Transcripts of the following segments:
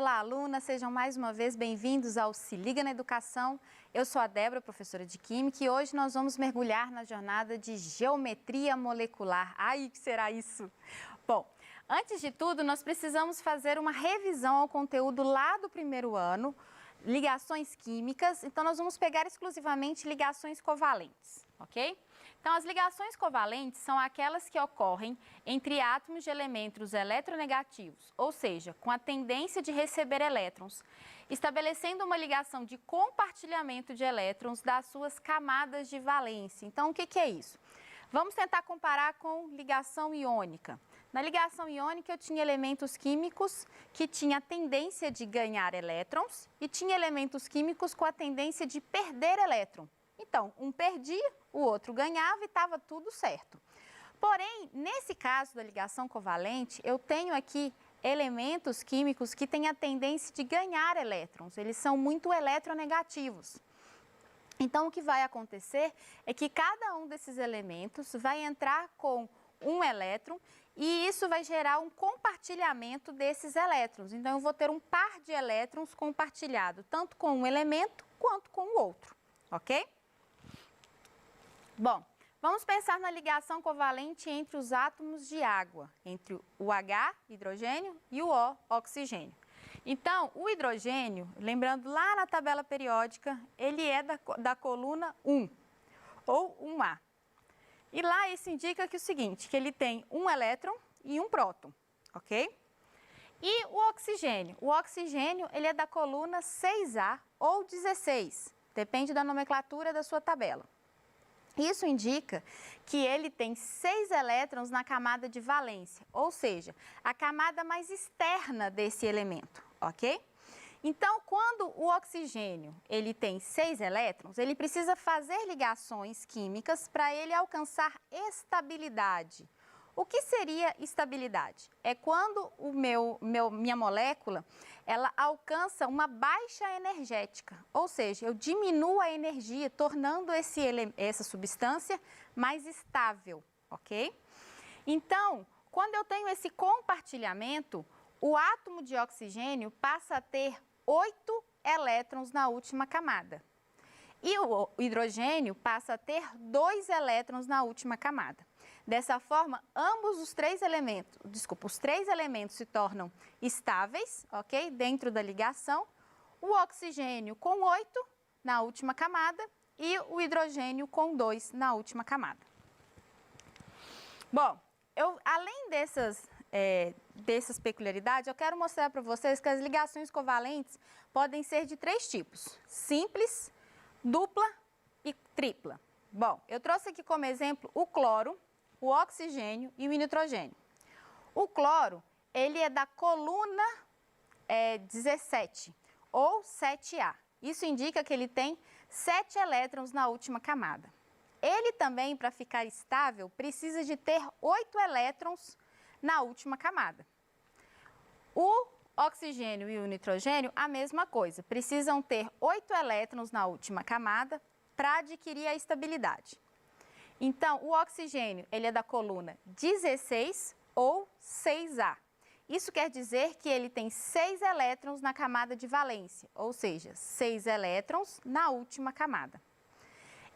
Olá, alunas, sejam mais uma vez bem-vindos ao Se Liga na Educação. Eu sou a Débora, professora de Química, e hoje nós vamos mergulhar na jornada de Geometria Molecular. Ai, o que será isso? Bom, antes de tudo, nós precisamos fazer uma revisão ao conteúdo lá do primeiro ano, ligações químicas, então nós vamos pegar exclusivamente ligações covalentes, ok? Então, as ligações covalentes são aquelas que ocorrem entre átomos de elementos eletronegativos, ou seja, com a tendência de receber elétrons, estabelecendo uma ligação de compartilhamento de elétrons das suas camadas de valência. Então, o que é isso? Vamos tentar comparar com ligação iônica. Na ligação iônica, eu tinha elementos químicos que tinham a tendência de ganhar elétrons e tinha elementos químicos com a tendência de perder elétron. Então, um perdia, o outro ganhava e estava tudo certo. Porém, nesse caso da ligação covalente, eu tenho aqui elementos químicos que têm a tendência de ganhar elétrons. Eles são muito eletronegativos. Então, o que vai acontecer é que cada um desses elementos vai entrar com um elétron e isso vai gerar um compartilhamento desses elétrons. Então, eu vou ter um par de elétrons compartilhado tanto com um elemento quanto com o outro, ok? Bom, vamos pensar na ligação covalente entre os átomos de água, entre o H, hidrogênio, e o O, oxigênio. Então, o hidrogênio, lembrando lá na tabela periódica, ele é da coluna 1, ou 1A. E lá isso indica que o seguinte, que ele tem um elétron e um próton, ok? E o oxigênio, ele é da coluna 6A ou 16, depende da nomenclatura da sua tabela. Isso indica que ele tem 6 elétrons na camada de valência, ou seja, a camada mais externa desse elemento, ok? Então, quando o oxigênio ele tem 6 elétrons, ele precisa fazer ligações químicas para ele alcançar estabilidade. O que seria estabilidade? É quando minha molécula ela alcança uma baixa energética, ou seja, eu diminuo a energia, tornando essa substância mais estável, ok? Então, quando eu tenho esse compartilhamento, o átomo de oxigênio passa a ter 8 elétrons na última camada. E o hidrogênio passa a ter 2 elétrons na última camada. Dessa forma, os três elementos se tornam estáveis, ok? Dentro da ligação. O oxigênio com 8 na última camada e o hidrogênio com 2 na última camada. Bom, além dessas peculiaridades, eu quero mostrar para vocês que as ligações covalentes podem ser de 3 tipos: simples, dupla e tripla. Bom, eu trouxe aqui como exemplo o cloro, o oxigênio e o nitrogênio. O cloro, ele é da coluna 17 ou 7A. Isso indica que ele tem 7 elétrons na última camada. Ele também, para ficar estável, precisa de ter 8 elétrons na última camada. O oxigênio e o nitrogênio, a mesma coisa, precisam ter 8 elétrons na última camada para adquirir a estabilidade. Então, o oxigênio, ele é da coluna 16 ou 6A. Isso quer dizer que ele tem 6 elétrons na camada de valência, ou seja, 6 elétrons na última camada.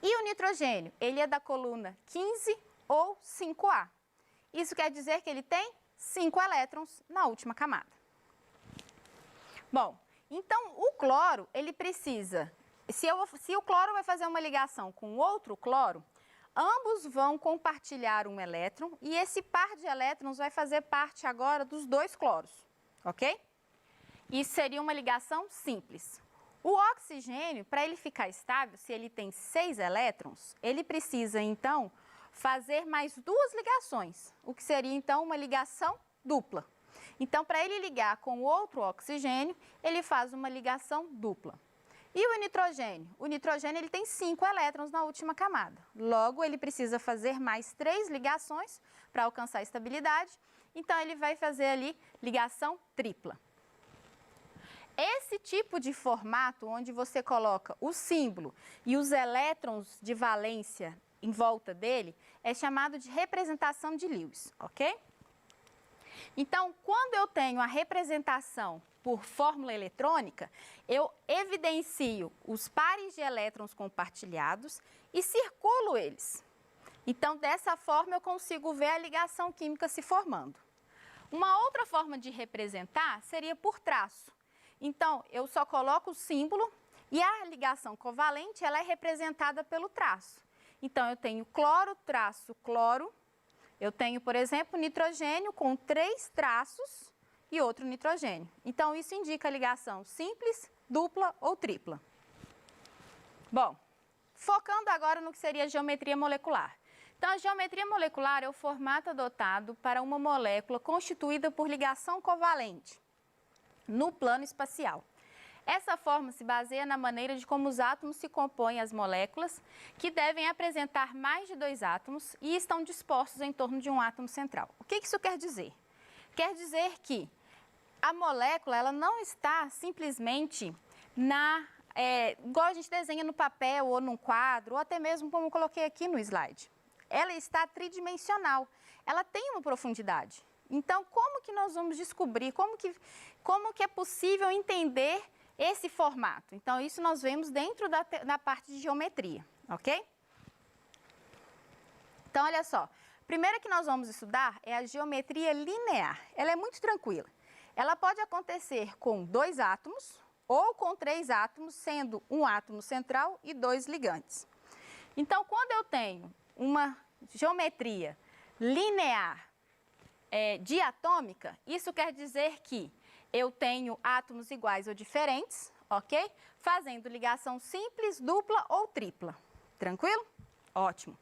E o nitrogênio, ele é da coluna 15 ou 5A. Isso quer dizer que ele tem 5 elétrons na última camada. Bom, então o cloro, ele precisa, se o cloro vai fazer uma ligação com outro cloro, ambos vão compartilhar um elétron e esse par de elétrons vai fazer parte agora dos 2 cloros, ok? Isso seria uma ligação simples. O oxigênio, para ele ficar estável, se ele tem 6 elétrons, ele precisa então fazer mais 2 ligações, o que seria então uma ligação dupla. Então, para ele ligar com outro oxigênio, ele faz uma ligação dupla. E o nitrogênio? O nitrogênio ele tem 5 elétrons na última camada. Logo, ele precisa fazer mais 3 ligações para alcançar a estabilidade. Então, ele vai fazer ali ligação tripla. Esse tipo de formato, onde você coloca o símbolo e os elétrons de valência em volta dele, é chamado de representação de Lewis, ok? Então, quando eu tenho a representação por fórmula eletrônica, eu evidencio os pares de elétrons compartilhados e circulo eles. Então, dessa forma, eu consigo ver a ligação química se formando. Uma outra forma de representar seria por traço. Então, eu só coloco o símbolo e a ligação covalente ela é representada pelo traço. Então, eu tenho cloro, traço, cloro. Eu tenho, por exemplo, nitrogênio com 3 traços e outro nitrogênio. Então, isso indica a ligação simples, dupla ou tripla. Bom, focando agora no que seria a geometria molecular. Então, a geometria molecular é o formato adotado para uma molécula constituída por ligação covalente no plano espacial. Essa forma se baseia na maneira de como os átomos se compõem as moléculas, que devem apresentar mais de 2 átomos e estão dispostos em torno de um átomo central. O que isso quer dizer? Quer dizer que a molécula ela não está simplesmente igual a gente desenha no papel ou num quadro, ou até mesmo como eu coloquei aqui no slide. Ela está tridimensional, ela tem uma profundidade. Então, como que nós vamos descobrir, como que é possível entender esse formato? Então, isso nós vemos dentro da parte de geometria, ok? Então, olha só, a primeira que nós vamos estudar é a geometria linear. Ela é muito tranquila. Ela pode acontecer com 2 átomos ou com 3 átomos, sendo um átomo central e 2 ligantes. Então, quando eu tenho uma geometria linear diatômica, isso quer dizer que eu tenho átomos iguais ou diferentes, ok? Fazendo ligação simples, dupla ou tripla. Tranquilo? Ótimo.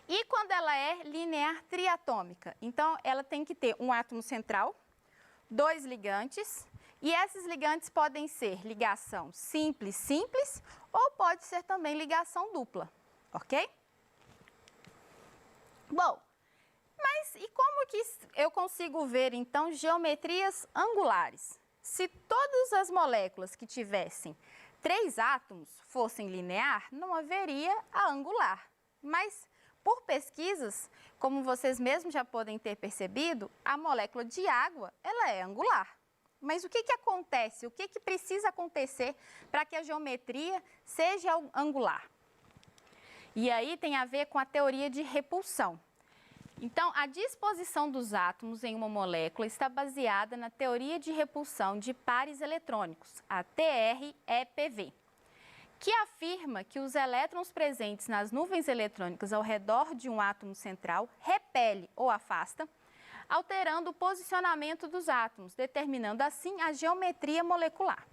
E quando ela é linear triatômica? Então, ela tem que ter um átomo central, 2 ligantes, e esses ligantes podem ser ligação simples, simples, ou pode ser também ligação dupla, ok? Bom, mas e como que eu consigo ver, então, geometrias angulares? Se todas as moléculas que tivessem 3 átomos fossem linear, não haveria a angular. Mas, por pesquisas, como vocês mesmos já podem ter percebido, a molécula de água, ela é angular. Mas o que acontece? O que precisa acontecer para que a geometria seja angular? E aí tem a ver com a teoria de repulsão. Então, a disposição dos átomos em uma molécula está baseada na teoria de repulsão de pares eletrônicos, a TREPV, que afirma que os elétrons presentes nas nuvens eletrônicas ao redor de um átomo central repele ou afasta, alterando o posicionamento dos átomos, determinando assim a geometria molecular.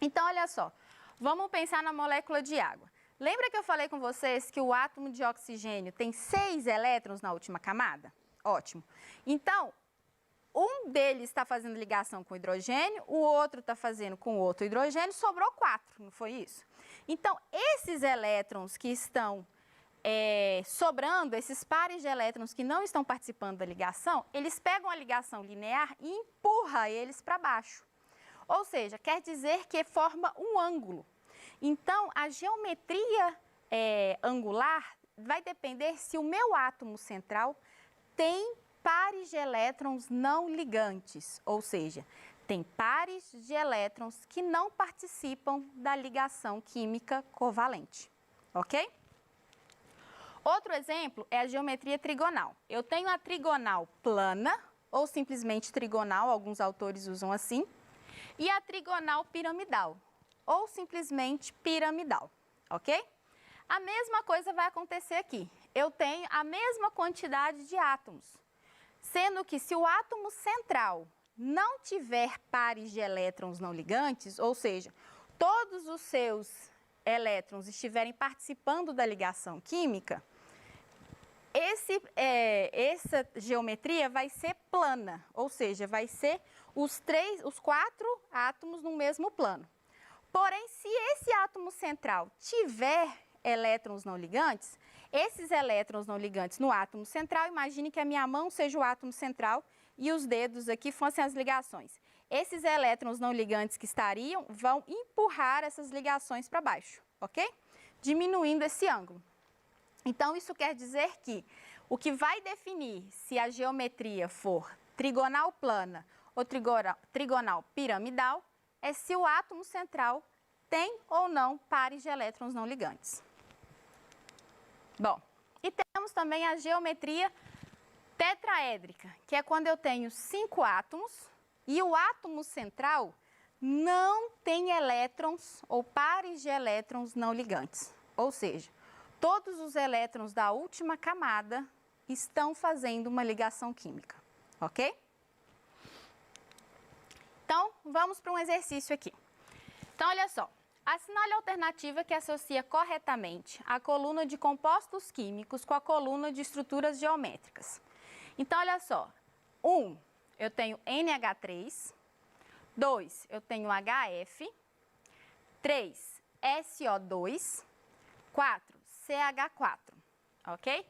Então, olha só, vamos pensar na molécula de água. Lembra que eu falei com vocês que o átomo de oxigênio tem 6 elétrons na última camada? Ótimo. Então, um deles está fazendo ligação com hidrogênio, o outro está fazendo com outro hidrogênio, sobrou 4, não foi isso? Então, esses elétrons que estão sobrando, esses pares de elétrons que não estão participando da ligação, eles pegam a ligação linear e empurram eles para baixo. Ou seja, quer dizer que forma um ângulo. Então, a geometria angular vai depender se o meu átomo central tem pares de elétrons não ligantes, ou seja, tem pares de elétrons que não participam da ligação química covalente, ok? Outro exemplo é a geometria trigonal. Eu tenho a trigonal plana, ou simplesmente trigonal, alguns autores usam assim, e a trigonal piramidal, ou simplesmente piramidal, ok? A mesma coisa vai acontecer aqui. Eu tenho a mesma quantidade de átomos, sendo que se o átomo central não tiver pares de elétrons não ligantes, ou seja, todos os seus elétrons estiverem participando da ligação química, essa geometria vai ser plana, ou seja, vai ser os 4 átomos no mesmo plano. Porém, se esse átomo central tiver elétrons não ligantes, esses elétrons não ligantes no átomo central, imagine que a minha mão seja o átomo central e os dedos aqui fossem as ligações. Esses elétrons não ligantes que estariam vão empurrar essas ligações para baixo, ok? Diminuindo esse ângulo. Então, isso quer dizer que o que vai definir se a geometria for trigonal plana ou trigonal piramidal é se o átomo central tem ou não pares de elétrons não ligantes. Bom, e temos também a geometria tetraédrica, que é quando eu tenho 5 átomos e o átomo central não tem elétrons ou pares de elétrons não ligantes. Ou seja, todos os elétrons da última camada estão fazendo uma ligação química, ok? Então, vamos para um exercício aqui. Então, olha só. Assinale a alternativa que associa corretamente a coluna de compostos químicos com a coluna de estruturas geométricas. Então, olha só. 1, eu tenho NH3. 2, eu tenho HF. 3, SO2. 4, CH4. Ok?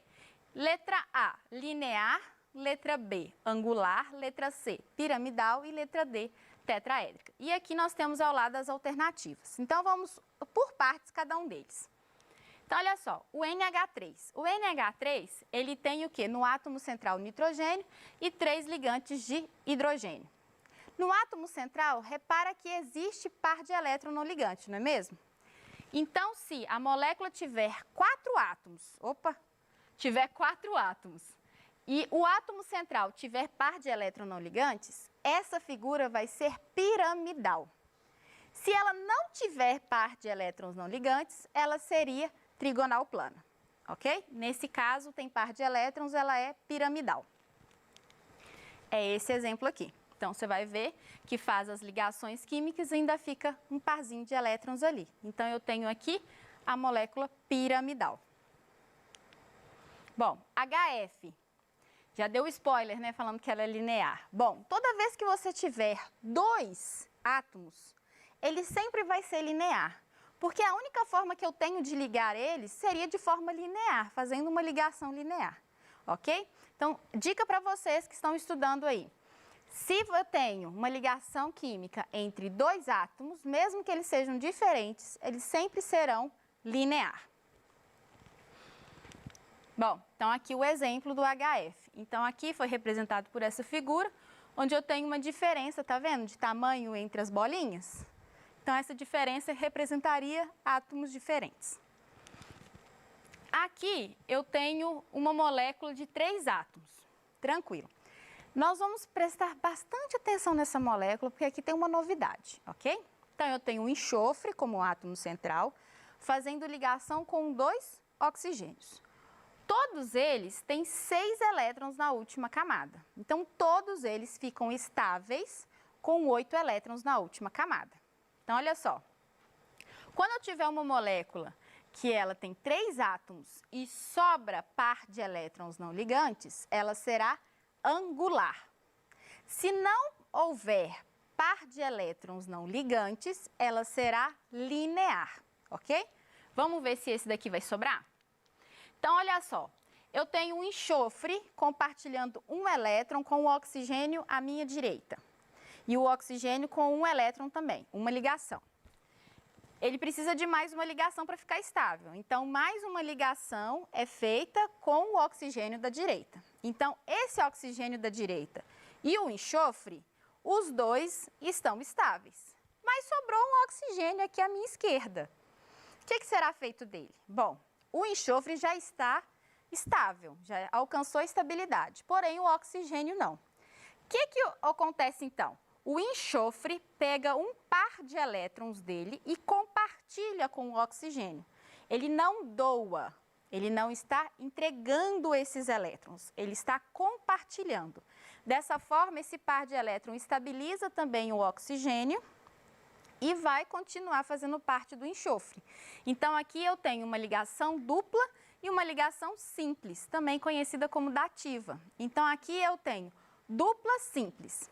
Letra A, linear. Letra B, angular. Letra C, piramidal. E letra D, tetraédrica. E aqui nós temos ao lado as alternativas. Então, vamos por partes cada um deles. Então, olha só, o NH3. O NH3, ele tem o quê? No átomo central, nitrogênio e 3 ligantes de hidrogênio. No átomo central, repara que existe par de elétron não ligante, não é mesmo? Então, se a molécula tiver 4 átomos, tiver 4 átomos, e o átomo central tiver par de elétron não ligantes, essa figura vai ser piramidal. Se ela não tiver par de elétrons não ligantes, ela seria trigonal plana, ok? Nesse caso, tem par de elétrons, ela é piramidal. É esse exemplo aqui. Então, você vai ver que faz as ligações químicas e ainda fica um parzinho de elétrons ali. Então, eu tenho aqui a molécula piramidal. Bom, HF. Já deu spoiler, né, falando que ela é linear. Bom, toda vez que você tiver 2 átomos, ele sempre vai ser linear. Porque a única forma que eu tenho de ligar eles seria de forma linear, fazendo uma ligação linear, ok? Então, dica para vocês que estão estudando aí. Se eu tenho uma ligação química entre 2 átomos, mesmo que eles sejam diferentes, eles sempre serão linear. Bom, então aqui o exemplo do HF. Então aqui foi representado por essa figura, onde eu tenho uma diferença, tá vendo, de tamanho entre as bolinhas? Então essa diferença representaria átomos diferentes. Aqui eu tenho uma molécula de 3 átomos, tranquilo. Nós vamos prestar bastante atenção nessa molécula, porque aqui tem uma novidade, ok? Então eu tenho o enxofre como átomo central, fazendo ligação com 2 oxigênios. Todos eles têm 6 elétrons na última camada. Então, todos eles ficam estáveis com 8 elétrons na última camada. Então, olha só. Quando eu tiver uma molécula que ela tem 3 átomos e sobra par de elétrons não ligantes, ela será angular. Se não houver par de elétrons não ligantes, ela será linear, ok? Vamos ver se esse daqui vai sobrar? Então, olha só, eu tenho um enxofre compartilhando um elétron com o oxigênio à minha direita. E o oxigênio com um elétron também, uma ligação. Ele precisa de mais uma ligação para ficar estável. Então, mais uma ligação é feita com o oxigênio da direita. Então, esse oxigênio da direita e o enxofre, os dois estão estáveis. Mas sobrou um oxigênio aqui à minha esquerda. O que será feito dele? Bom, o enxofre já está estável, já alcançou a estabilidade, porém o oxigênio não. O que acontece então? O enxofre pega um par de elétrons dele e compartilha com o oxigênio. Ele não doa, ele não está entregando esses elétrons, ele está compartilhando. Dessa forma, esse par de elétrons estabiliza também o oxigênio e vai continuar fazendo parte do enxofre. Então, aqui eu tenho uma ligação dupla e uma ligação simples, também conhecida como dativa. Então, aqui eu tenho dupla simples.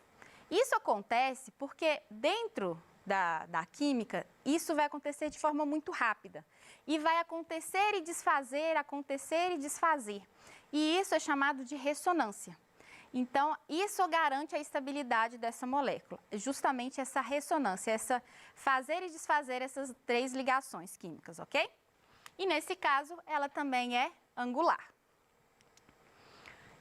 Isso acontece porque dentro da química, isso vai acontecer de forma muito rápida. E vai acontecer e desfazer, acontecer e desfazer. E isso é chamado de ressonância. Então, isso garante a estabilidade dessa molécula, justamente essa ressonância, essa fazer e desfazer essas 3 ligações químicas, ok? E nesse caso, ela também é angular.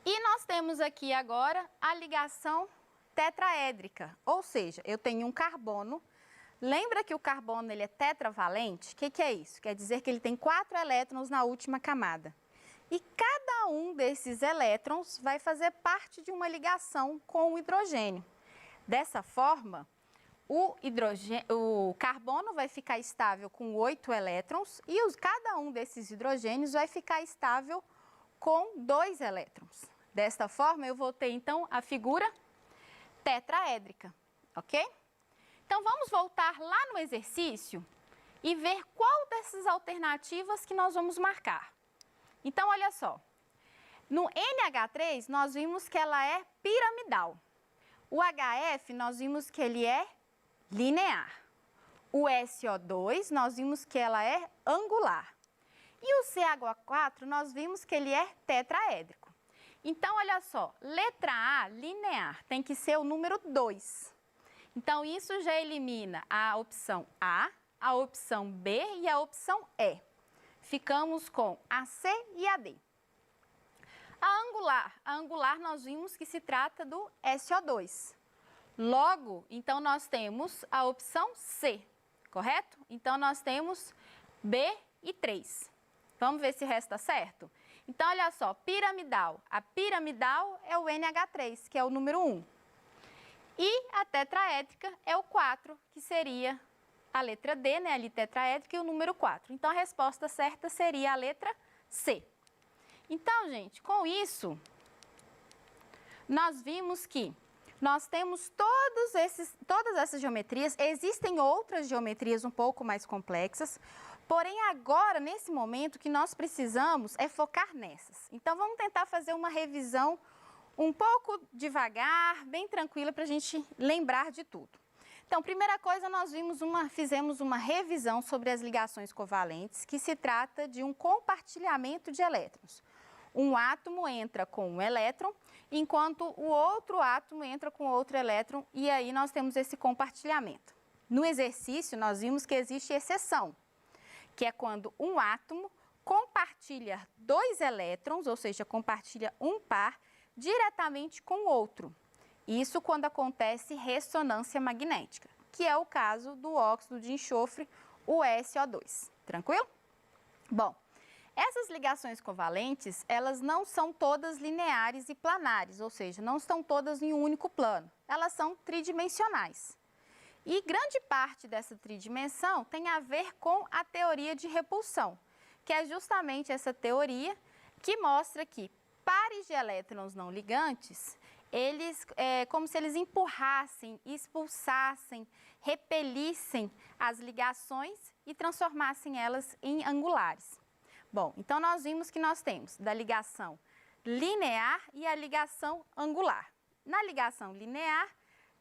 E nós temos aqui agora a ligação tetraédrica, ou seja, eu tenho um carbono. Lembra que o carbono ele é tetravalente? O que é isso? Quer dizer que ele tem 4 elétrons na última camada. E cada um desses elétrons vai fazer parte de uma ligação com o hidrogênio. Dessa forma, o carbono vai ficar estável com 8 elétrons e cada um desses hidrogênios vai ficar estável com 2 elétrons. Desta forma, eu vou ter, então, a figura tetraédrica, ok? Então, vamos voltar lá no exercício e ver qual dessas alternativas que nós vamos marcar. Então, olha só, no NH3, nós vimos que ela é piramidal. O HF, nós vimos que ele é linear. O SO2, nós vimos que ela é angular. E o CH4, nós vimos que ele é tetraédrico. Então, olha só, letra A, linear, tem que ser o número 2. Então, isso já elimina a opção A, a opção B e a opção E. Ficamos com a C e a D. A angular nós vimos que se trata do SO2. Logo, então, nós temos a opção C, correto? Então, nós temos B e 3. Vamos ver se resta certo? Então, olha só, piramidal. A piramidal é o NH3, que é o número 1. E a tetraédrica é o 4, que seria a letra D, né? Ali tetraédrica e o número 4. Então, a resposta certa seria a letra C. Então, gente, com isso, nós vimos que nós temos todas essas geometrias. Existem outras geometrias um pouco mais complexas, porém agora, nesse momento, o que nós precisamos é focar nessas. Então, vamos tentar fazer uma revisão um pouco devagar, bem tranquila, para a gente lembrar de tudo. Então, primeira coisa, nós fizemos uma revisão sobre as ligações covalentes, que se trata de um compartilhamento de elétrons. Um átomo entra com um elétron, enquanto o outro átomo entra com outro elétron, e aí nós temos esse compartilhamento. No exercício, nós vimos que existe exceção, que é quando um átomo compartilha 2 elétrons, ou seja, compartilha um par, diretamente com o outro. Isso quando acontece ressonância magnética, que é o caso do óxido de enxofre, o SO2. Tranquilo? Bom, essas ligações covalentes, elas não são todas lineares e planares, ou seja, não estão todas em um único plano. Elas são tridimensionais. E grande parte dessa tridimensão tem a ver com a teoria de repulsão, que é justamente essa teoria que mostra que pares de elétrons não ligantes, como se eles empurrassem, expulsassem, repelissem as ligações e transformassem elas em angulares. Bom, então nós vimos que nós temos da ligação linear e a ligação angular. Na ligação linear,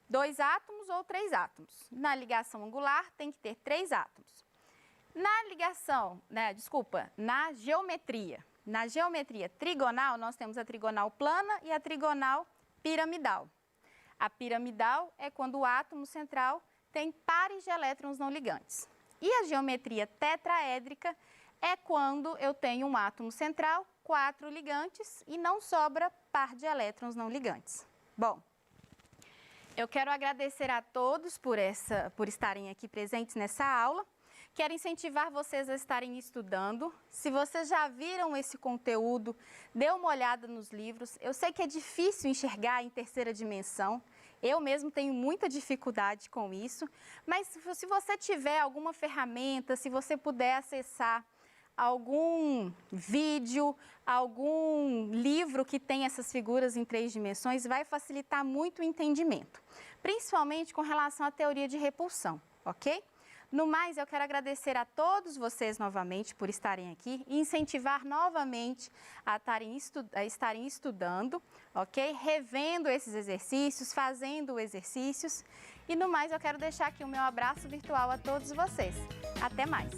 2 átomos ou 3 átomos. Na ligação angular, tem que ter 3 átomos. Na geometria trigonal, nós temos a trigonal plana e a trigonal piramidal. A piramidal é quando o átomo central tem pares de elétrons não ligantes. E a geometria tetraédrica é quando eu tenho um átomo central, 4 ligantes e não sobra par de elétrons não ligantes. Bom, eu quero agradecer a todos por estarem aqui presentes nessa aula. Quero incentivar vocês a estarem estudando. Se vocês já viram esse conteúdo, dê uma olhada nos livros. Eu sei que é difícil enxergar em terceira dimensão. Eu mesmo tenho muita dificuldade com isso. Mas se você tiver alguma ferramenta, se você puder acessar algum vídeo, algum livro que tem essas figuras em 3 dimensões, vai facilitar muito o entendimento. Principalmente com relação à teoria de repulsão, ok? No mais, eu quero agradecer a todos vocês novamente por estarem aqui e incentivar novamente a estarem estudando, ok? Revendo esses exercícios, fazendo exercícios. E no mais, eu quero deixar aqui o meu abraço virtual a todos vocês. Até mais!